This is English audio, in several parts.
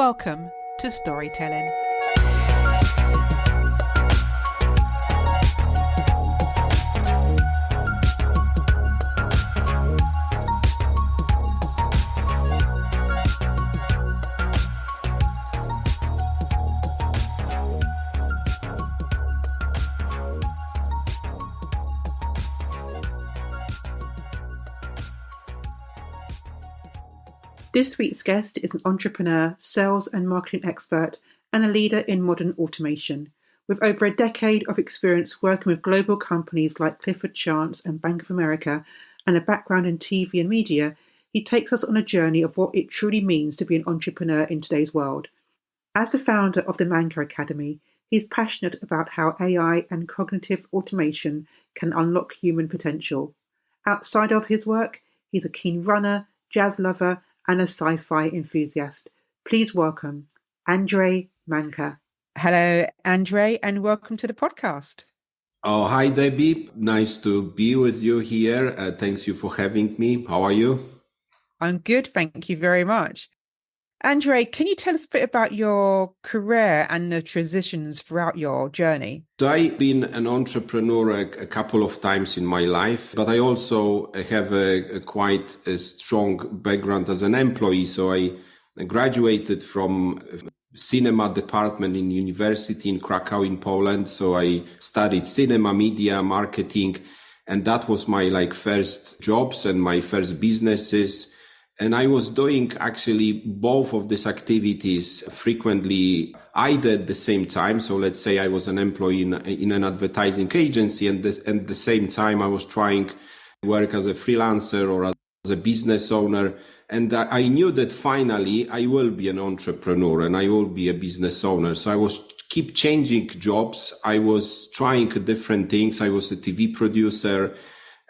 Welcome to Storytelling. This week's guest is an entrepreneur, sales and marketing expert, and a leader in modern automation. With over a decade of experience working with global companies like Clifford and Bank of America, and a background in TV and media, he takes us on a journey of what it truly means to be an entrepreneur in today's world. As the founder of the Manka Academy, he's passionate about how AI and cognitive automation can unlock human potential. Outside of his work, he's a keen runner, jazz lover, and a sci-fi enthusiast. Please welcome Andrzej Manka. Hello, Andrzej, and welcome to the podcast. Oh, hi, Debbie. Nice to be with you here. Thanks you for having me. How are you? I'm good, thank you very much. Andrzej, can you tell us a bit about your career and the transitions throughout your journey? So I've been an entrepreneur a couple of times in my life, but I also have a quite a strong background as an employee. So I graduated from cinema department in university in Krakow in Poland. So I studied cinema, media, marketing, and that was my first jobs and my first businesses. And I was doing actually both of these activities frequently, either at the same time. So let's say I was an employee in an advertising agency, and at the same time I was trying to work as a freelancer or as a business owner. And I knew that finally I will be an entrepreneur and I will be a business owner. So I was keep changing jobs. I was trying different things. I was a TV producer,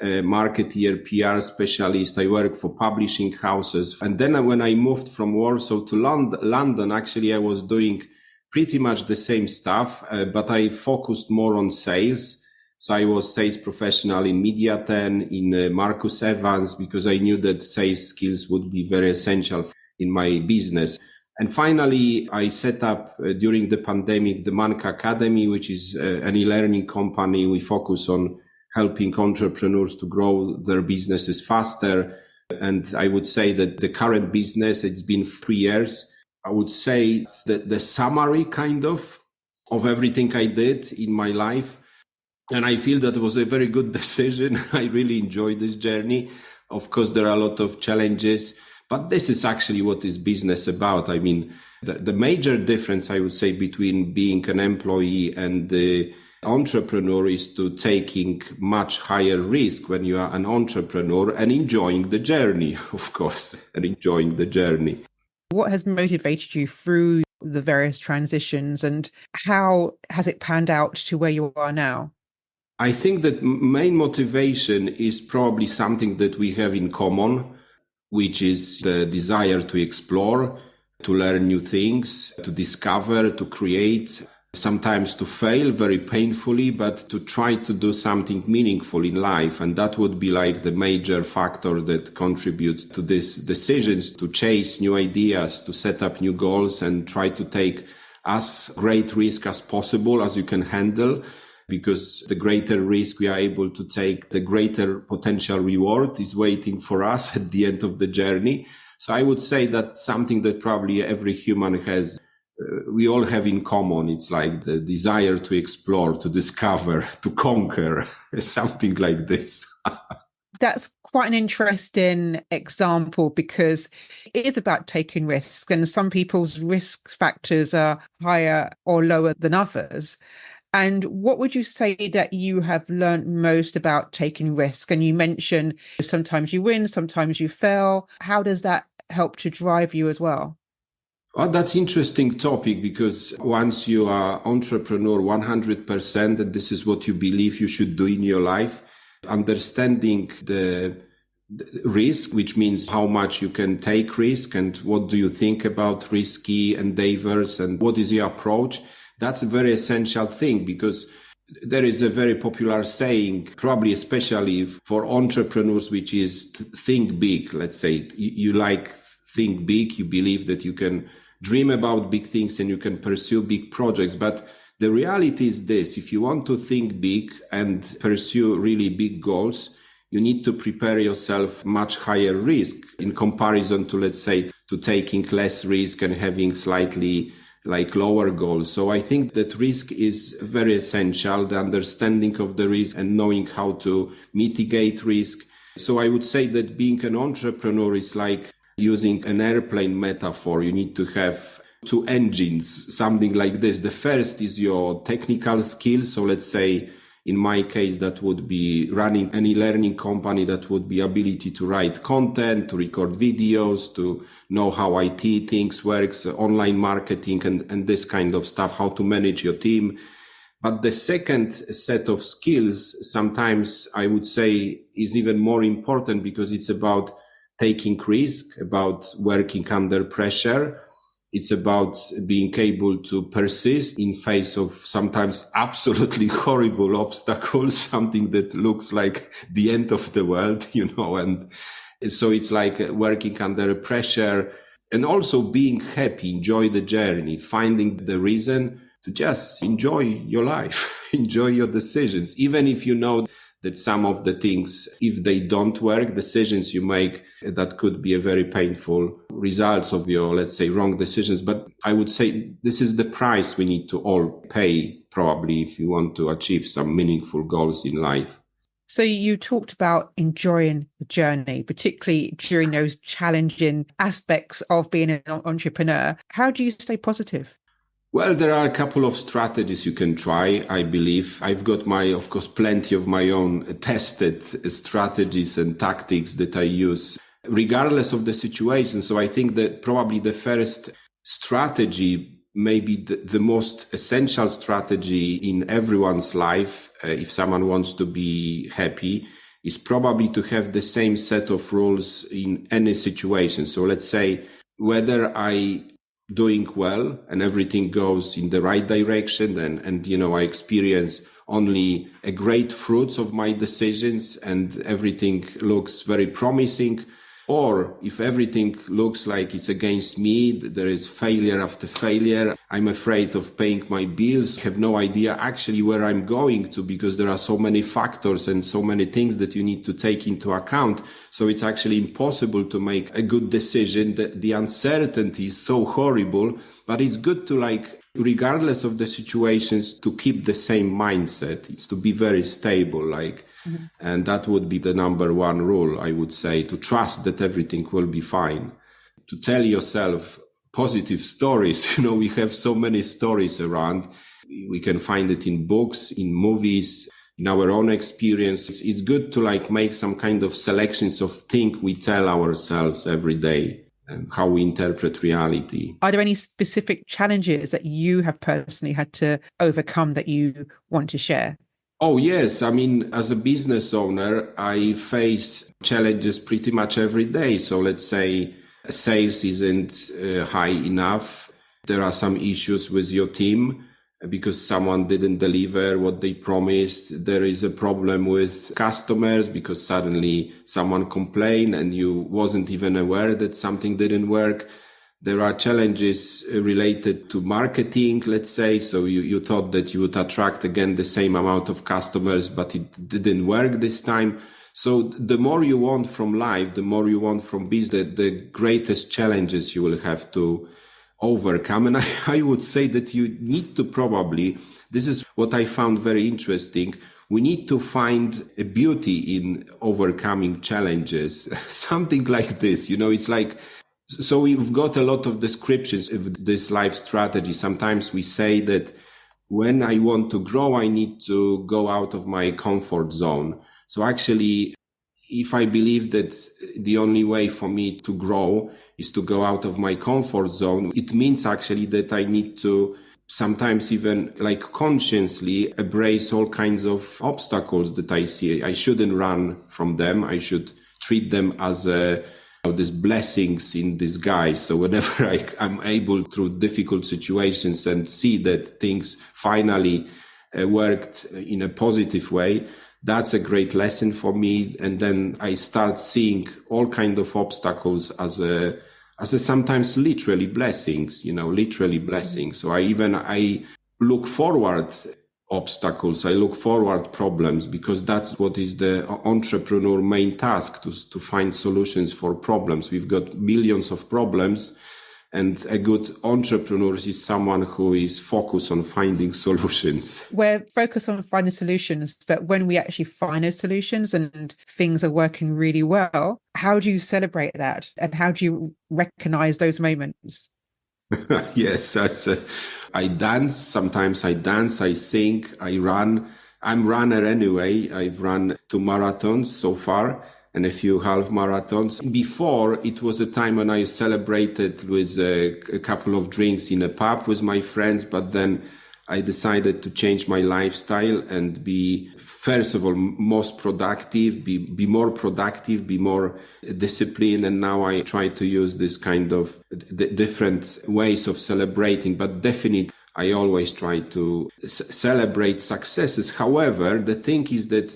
marketeer, PR specialist. I worked for publishing houses. And then when I moved from Warsaw to London, actually I was doing pretty much the same stuff, but I focused more on sales. So I was sales professional in Media 10, in Marcus Evans, because I knew that sales skills would be very essential in my business. And finally, I set up during the pandemic, the Manka Academy, which is an e-learning company. We focus on helping entrepreneurs to grow their businesses faster. And I would say that the current business, it's been 3 years. I would say that the summary kind of everything I did in my life. And I feel that it was a very good decision. I really enjoyed this journey. Of course, there are a lot of challenges, but this is actually what is business about. I mean, the major difference, I would say, between being an employee and the entrepreneur is to taking much higher risk when you are an entrepreneur and enjoying the journey, of course, and enjoying the journey. What has motivated you through the various transitions, and how has it panned out to where you are now? I think that main motivation is probably something that we have in common, which is the desire to explore, to learn new things, to discover, to create, sometimes to fail very painfully, but to try to do something meaningful in life. And that would be the major factor that contributes to these decisions, to chase new ideas, to set up new goals and try to take as great risk as possible as you can handle. Because the greater risk we are able to take, the greater potential reward is waiting for us at the end of the journey. So I would say that's something that probably every human has. We all have in common. It's the desire to explore, to discover, to conquer, something like this. That's quite an interesting example, because it is about taking risks, and some people's risk factors are higher or lower than others. And what would you say that you have learned most about taking risk? And you mentioned sometimes you win, sometimes you fail. How does that help to drive you as well? Well, that's an interesting topic, because once you are entrepreneur 100%, and this is what you believe you should do in your life, understanding the risk, which means how much you can take risk and what do you think about risky endeavors and what is your approach. That's a very essential thing, because there is a very popular saying, probably especially for entrepreneurs, which is think big. Let's say you think big, you believe that you can dream about big things and you can pursue big projects. But the reality is this: if you want to think big and pursue really big goals, you need to prepare yourself much higher risk in comparison to, let's say, to taking less risk and having slightly lower goals. So I think that risk is very essential, the understanding of the risk and knowing how to mitigate risk. So I would say that being an entrepreneur is like using an airplane metaphor. You need to have two engines, something like this. The first is your technical skills. So let's say, in my case, that would be running any learning company. That would be ability to write content, to record videos, to know how IT things works, online marketing and this kind of stuff, how to manage your team. But the second set of skills, sometimes I would say, is even more important because it's about taking risk, about working under pressure. It's about being able to persist in face of sometimes absolutely horrible obstacles, something that looks like the end of the world, and so it's like working under pressure and also being happy, enjoy the journey, finding the reason to just enjoy your life, enjoy your decisions, even if you know that some of the things, if they don't work, decisions you make, that could be a very painful results of your, let's say, wrong decisions. But I would say this is the price we need to all pay, probably, if you want to achieve some meaningful goals in life. So you talked about enjoying the journey, particularly during those challenging aspects of being an entrepreneur. How do you stay positive? Well, there are a couple of strategies you can try, I believe. I've got of course, plenty of my own tested strategies and tactics that I use regardless of the situation. So I think that probably the first strategy, maybe the most essential strategy in everyone's life, if someone wants to be happy, is probably to have the same set of rules in any situation. So let's say whether I doing well and everything goes in the right direction and I experience only a great fruits of my decisions and everything looks very promising, or if everything looks like it's against me, there is failure after failure, I'm afraid of paying my bills, have no idea actually where I'm going to because there are so many factors and so many things that you need to take into account. So it's actually impossible to make a good decision. The uncertainty is so horrible, but it's good to regardless of the situations, to keep the same mindset. It's to be very stable, and that would be the number one rule, I would say, to trust that everything will be fine. To tell yourself positive stories. We have so many stories around. We can find it in books, in movies, in our own experience. It's good to make some kind of selections of things we tell ourselves every day and how we interpret reality. Are there any specific challenges that you have personally had to overcome that you want to share? Oh, yes. I mean, as a business owner, I face challenges pretty much every day. So let's say sales isn't high enough. There are some issues with your team because someone didn't deliver what they promised. There is a problem with customers because suddenly someone complained and you wasn't even aware that something didn't work. There are challenges related to marketing, let's say. So you thought that you would attract again the same amount of customers, but it didn't work this time. So the more you want from life, the more you want from business, the greatest challenges you will have to overcome. And I would say that you need to probably, this is what I found very interesting, we need to find a beauty in overcoming challenges. Something like this, it's like, so we've got a lot of descriptions of this life strategy. Sometimes we say that when I want to grow, I need to go out of my comfort zone. So actually, if I believe that the only way for me to grow is to go out of my comfort zone, it means actually that I need to sometimes even consciously embrace all kinds of obstacles that I see. I shouldn't run from them. I should treat them as these blessings in disguise. So whenever I'm able through difficult situations and see that things finally worked in a positive way, that's a great lesson for me. And then I start seeing all kinds of obstacles as as a sometimes literally blessings, literally blessings. So I look forward obstacles, I look forward problems, because that's what is the entrepreneur main task, to find solutions for problems. We've got millions of problems, and a good entrepreneur is someone who is focused on finding solutions. We're focused on finding solutions, but when we actually find those solutions and things are working really well, how do you celebrate that? And how do you recognize those moments? Yes, I dance. Sometimes I sing, I run. I'm a runner anyway. I've run 2 marathons so far and a few half marathons. Before, it was a time when I celebrated with a couple of drinks in a pub with my friends, but then I decided to change my lifestyle and be, first of all, most productive, be more productive, be more disciplined. And now I try to use this kind of different ways of celebrating, but definitely I always try to celebrate successes. However, the thing is that,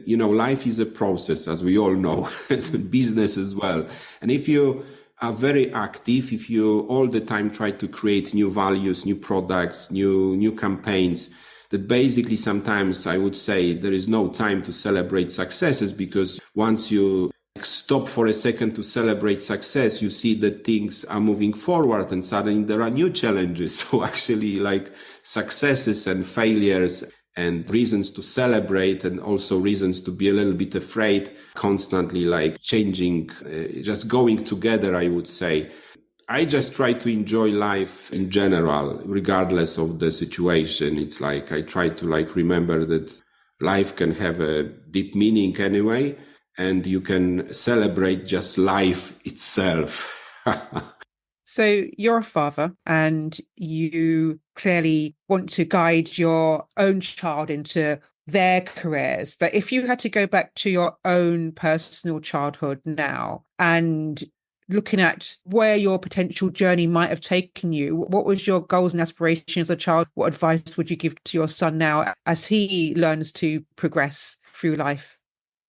life is a process, as we all know, business as well. And if you are very active, if you all the time try to create new values, new products, new campaigns, that basically sometimes I would say there is no time to celebrate successes, because once you stop for a second to celebrate success, you see that things are moving forward and suddenly there are new challenges. So actually, like, successes and failures and reasons to celebrate, and also reasons to be a little bit afraid, constantly like changing, just going together, I would say. I just try to enjoy life in general, regardless of the situation. It's like I try to remember that life can have a deep meaning anyway, and you can celebrate just life itself. So you're a father and you clearly want to guide your own child into their careers. But if you had to go back to your own personal childhood now and looking at where your potential journey might have taken you, what was your goals and aspirations as a child? What advice would you give to your son now as he learns to progress through life?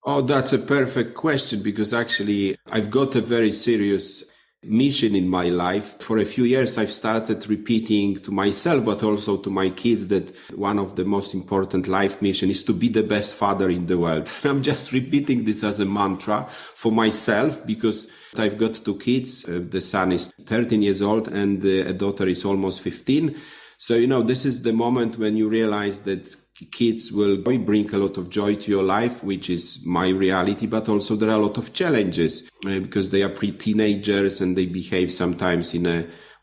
Oh, that's a perfect question, because actually I've got a very serious mission in my life. For a few years, I've started repeating to myself, but also to my kids, that one of the most important life mission is to be the best father in the world. I'm just repeating this as a mantra for myself, because I've got 2 kids. The son is 13 years old and a daughter is almost 15. So, this is the moment when you realize that kids will bring a lot of joy to your life, which is my reality, but also there are a lot of challenges because they are pre-teenagers and they behave sometimes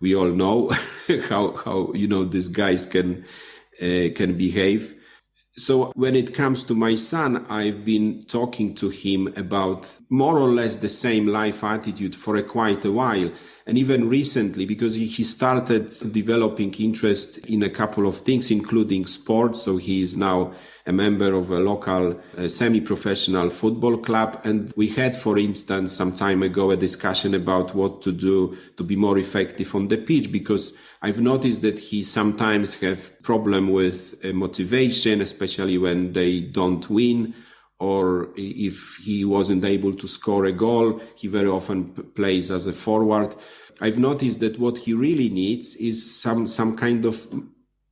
we all know how these guys can behave. So when it comes to my son, I've been talking to him about more or less the same life attitude for quite a while. And even recently, because he started developing interest in a couple of things, including sports. So he is now a member of a local semi-professional football club. And we had, for instance, some time ago, a discussion about what to do to be more effective on the pitch, because I've noticed that he sometimes have problem with motivation, especially when they don't win, or if he wasn't able to score a goal. He very often plays as a forward. I've noticed that what he really needs is some kind of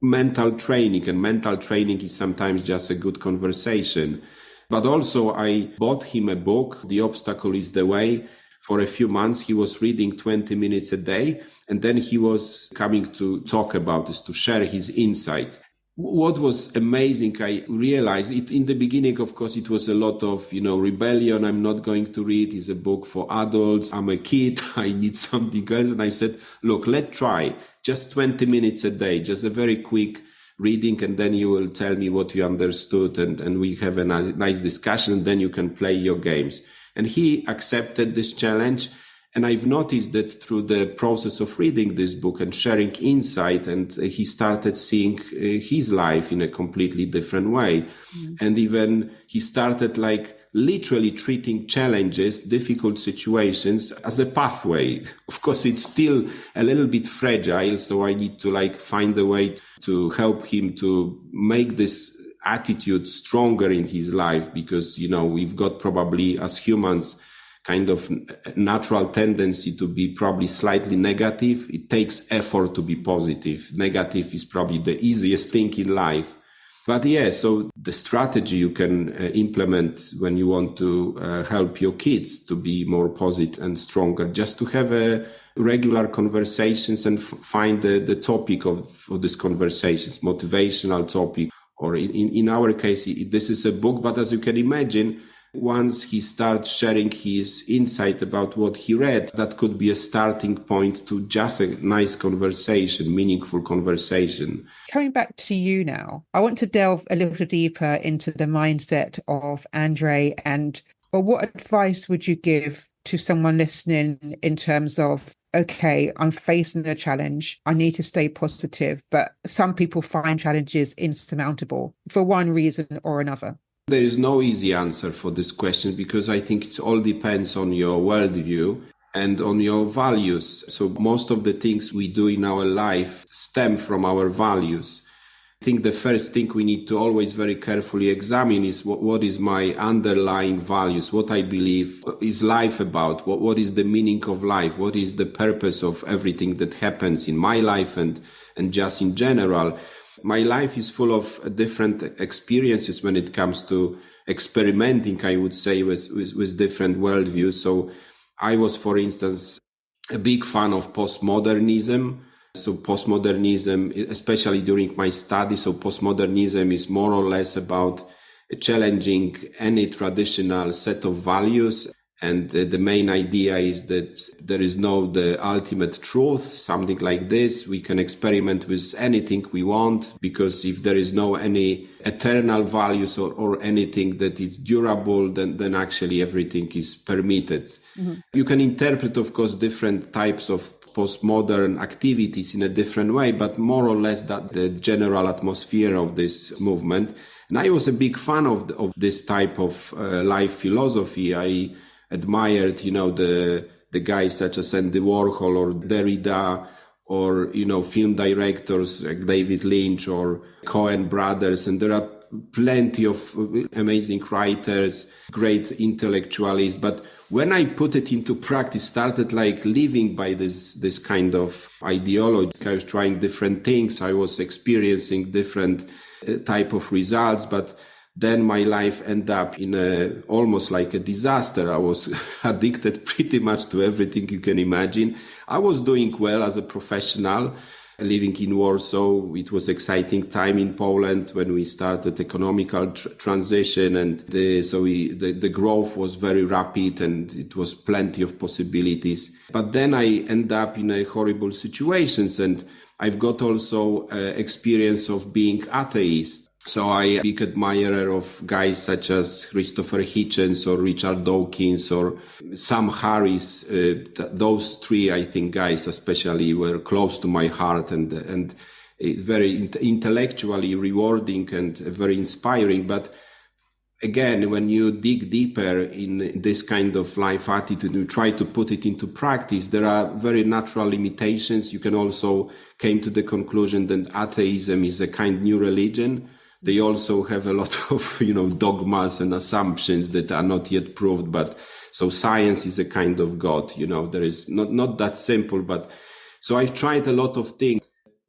mental training, and mental training is sometimes just a good conversation. But also I bought him a book, The Obstacle is the Way. For a few months, he was reading 20 minutes a day, and then he was coming to talk about this, to share his insights. What was amazing, I realized it in the beginning, of course, it was a lot of, rebellion. I'm not going to read. It's a book for adults. I'm a kid. I need something else. And I said, look, let's try just 20 minutes a day, just a very quick reading. And then you will tell me what you understood. And we have a nice discussion. And then you can play your games. And he accepted this challenge. And I've noticed that through the process of reading this book and sharing insight, and he started seeing his life in a completely different way. And even he started literally treating challenges, difficult situations as a pathway. Of course, it's still a little bit fragile. So I need to find a way to help him to make this attitude stronger in his life, because, we've got probably as humans kind of natural tendency to be probably slightly negative. It takes effort to be positive. Negative is probably the easiest thing in life. But yeah, so the strategy you can implement when you want to help your kids to be more positive and stronger, just to have a regular conversations and find the topic of this conversations, motivational topic, or in our case, this is a book, but as you can imagine, once he starts sharing his insight about what he read, that could be a starting point to just a nice conversation, meaningful conversation. Coming back to you now, I want to delve a little deeper into the mindset of Andrzej, and what advice would you give to someone listening in terms of, okay, I'm facing a challenge, I need to stay positive, but some people find challenges insurmountable for one reason or another? There is no easy answer for this question, because I think it all depends on your worldview and on your values. So most of the things we do in our life stem from our values. I think the first thing we need to always very carefully examine is what is my underlying values, what I believe is life about, what is the meaning of life, what is the purpose of everything that happens in my life and just in general. My life is full of different experiences when it comes to experimenting, I would say, with different worldviews. So I was, for instance, a big fan of postmodernism. So postmodernism, especially during my studies, so postmodernism is more or less about challenging any traditional set of values. And the main idea is that there is the ultimate truth, something like this. We can experiment with anything we want, because if there is any eternal values or anything that is durable, then actually everything is permitted. Mm-hmm. You can interpret, of course, different types of postmodern activities in a different way, but more or less that the general atmosphere of this movement. And I was a big fan of this type of life philosophy. I admired, the guys such as Andy Warhol or Derrida, or, film directors like David Lynch or Coen brothers. And there are plenty of amazing writers, great intellectualists. But when I put it into practice, started living by this kind of ideology, I was trying different things. I was experiencing different type of results, but then my life ended up in almost like a disaster. I was addicted pretty much to everything you can imagine. I was doing well as a professional, living in Warsaw. It was exciting time in Poland when we started economical transition, and the growth was very rapid, and it was plenty of possibilities. But then I end up in a horrible situations, and I've got also experience of being atheist. So I am a big admirer of guys such as Christopher Hitchens or Richard Dawkins or Sam Harris. Those three, I think, guys especially were close to my heart and very intellectually rewarding and very inspiring. But again, when you dig deeper in this kind of life attitude, you try to put it into practice, there are very natural limitations. You can also came to the conclusion that atheism is a kind of new religion. They also have a lot of, dogmas and assumptions that are not yet proved. But so science is a kind of God, there is not that simple. But so I've tried a lot of things.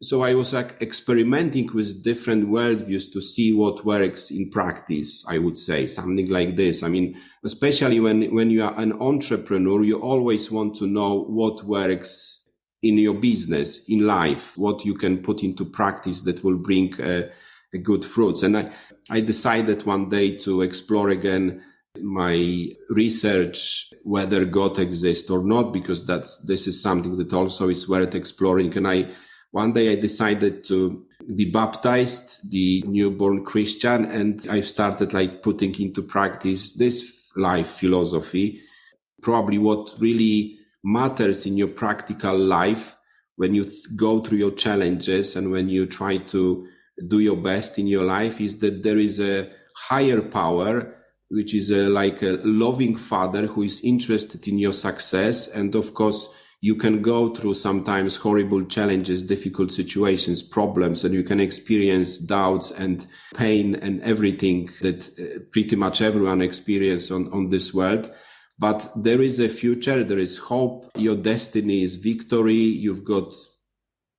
So I was experimenting with different worldviews to see what works in practice, I would say, something like this. I mean, especially when you are an entrepreneur, you always want to know what works in your business, in life, what you can put into practice that will bring good fruits. And I decided one day to explore again my research, whether God exists or not, because this is something that also is worth exploring. And one day I decided to be baptized, be newborn Christian, and I started putting into practice this life philosophy. Probably what really matters in your practical life when you go through your challenges and when you try to do your best in your life is that there is a higher power, which is like a loving father who is interested in your success. And of course, you can go through sometimes horrible challenges, difficult situations, problems, and you can experience doubts and pain and everything that pretty much everyone experiences on this world. but there is a future, there is hope. Your destiny is victory. You've got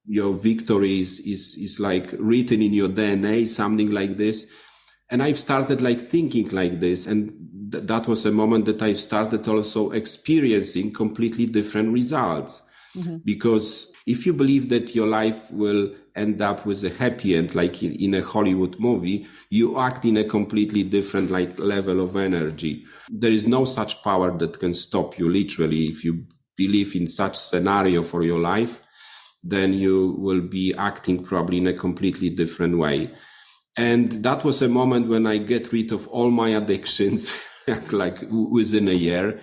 your victory is like written in your DNA, something like this. And I've started like thinking like this. And that was a moment that I started also experiencing completely different results. Mm-hmm. Because if you believe that your life will end up with a happy end, like in a Hollywood movie, you act in a completely different like level of energy. There is no such power that can stop you. Literally, if you believe in such scenario for your life, then you will be acting probably in a completely different way. And that was a moment when I get rid of all my addictions, like within a year.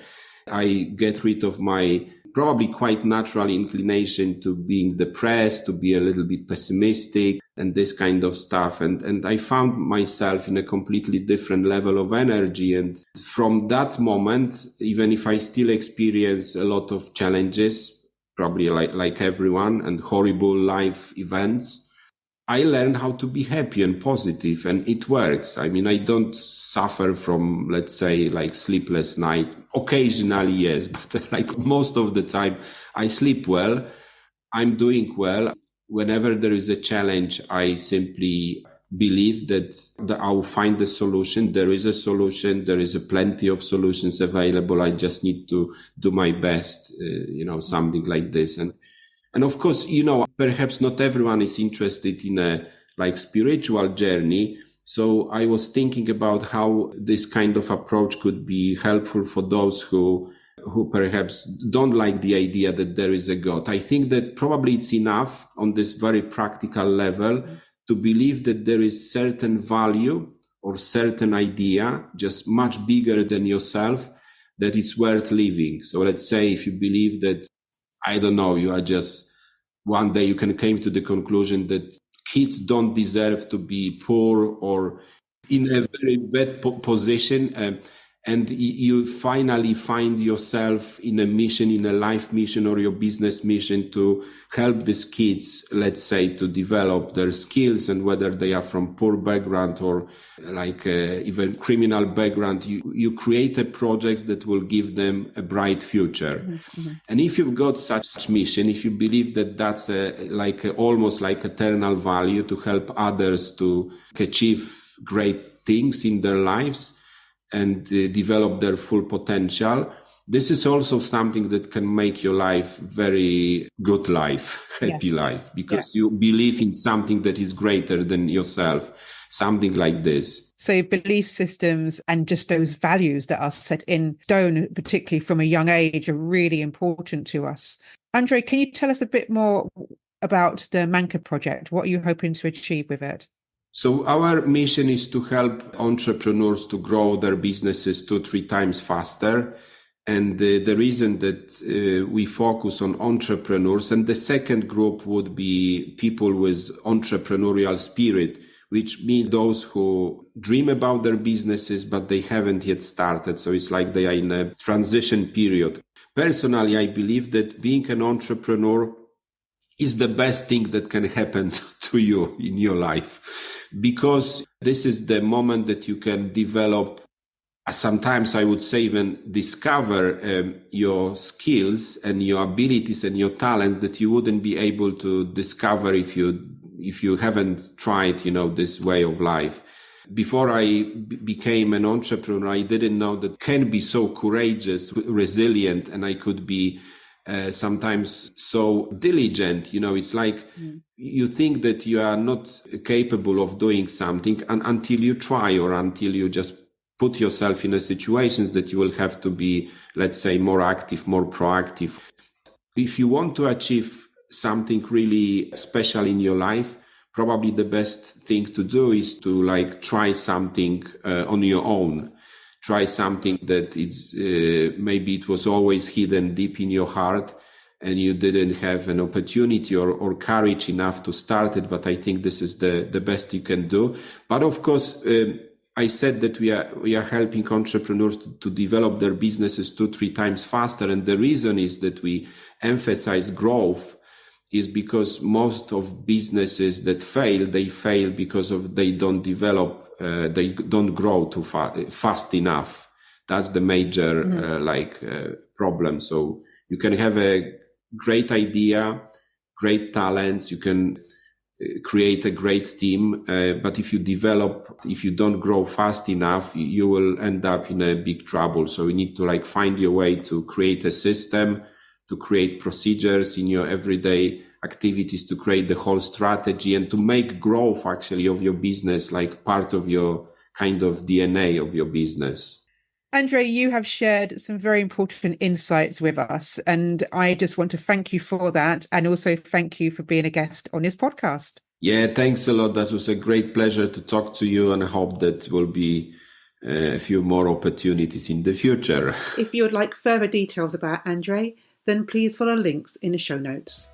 I get rid of my probably quite natural inclination to being depressed, to be a little bit pessimistic and this kind of stuff. And I found myself in a completely different level of energy. And from that moment, even if I still experience a lot of challenges, probably like everyone, and horrible life events, I learned how to be happy and positive, and it works. I mean, I don't suffer from, let's say, like sleepless night. Occasionally, yes, but like most of the time, I sleep well. I'm doing well. Whenever there is a challenge, I simply believe that I will find the solution. There is a solution. There is a plenty of solutions available. I just need to do my best, something like this. And of course, perhaps not everyone is interested in a like spiritual journey. So I was thinking about how this kind of approach could be helpful for those who perhaps don't like the idea that there is a God. I think that probably it's enough on this very practical level to believe that there is certain value or certain idea, just much bigger than yourself, that it's worth living. So let's say if you believe that, I don't know, you are just, one day you can came to the conclusion that kids don't deserve to be poor or in a very bad position. And you finally find yourself in a mission, in a life mission or your business mission to help these kids, let's say, to develop their skills, and whether they are from poor background or like even criminal background, you create a project that will give them a bright future. Mm-hmm. And if you've got such mission, if you believe that that's almost like eternal value to help others to achieve great things in their lives, and develop their full potential, this is also something that can make your life very good life, happy life, because you believe in something that is greater than yourself, something like this. So belief systems and just those values that are set in stone, particularly from a young age, are really important to us. Andrzej, can you tell us a bit more about the Manka project? What are you hoping to achieve with it? So our mission is to help entrepreneurs to grow their businesses 2-3 times faster. And the reason that we focus on entrepreneurs, and the second group would be people with entrepreneurial spirit, which means those who dream about their businesses, but they haven't yet started. So it's like they are in a transition period. Personally, I believe that being an entrepreneur is the best thing that can happen to you in your life, because this is the moment that you can develop, sometimes I would say even discover your skills and your abilities and your talents that you wouldn't be able to discover if you haven't tried, this way of life. Before I became an entrepreneur, I didn't know that I can be so courageous, resilient, and I could be sometimes so diligent. It's like you think that you are not capable of doing something until you try, or until you just put yourself in a situations that you will have to be, let's say, more active, more proactive. If you want to achieve something really special in your life, probably the best thing to do is to try something on your own. Try something that it's maybe it was always hidden deep in your heart and you didn't have an opportunity or courage enough to start it. But I think this is the best you can do. But of course, I said that we are helping entrepreneurs to develop their businesses 2-3 times faster. And the reason is that we emphasize growth is because most of businesses that fail, they fail because they don't develop, they don't grow too fast enough. That's the major problem. So you can have a great idea, great talents. You can create a great team. But if you don't grow fast enough, you will end up in a big trouble. So you need to find your way to create a system, to create procedures in your everyday activities, to create the whole strategy, and to make growth actually of your business part of your kind of DNA of your business. Andrzej, you have shared some very important insights with us, and I just want to thank you for that, and also thank you for being a guest on this podcast. Yeah, thanks a lot. That was a great pleasure to talk to you, and I hope that will be a few more opportunities in the future. If you would like further details about Andrzej, then please follow links in the show notes.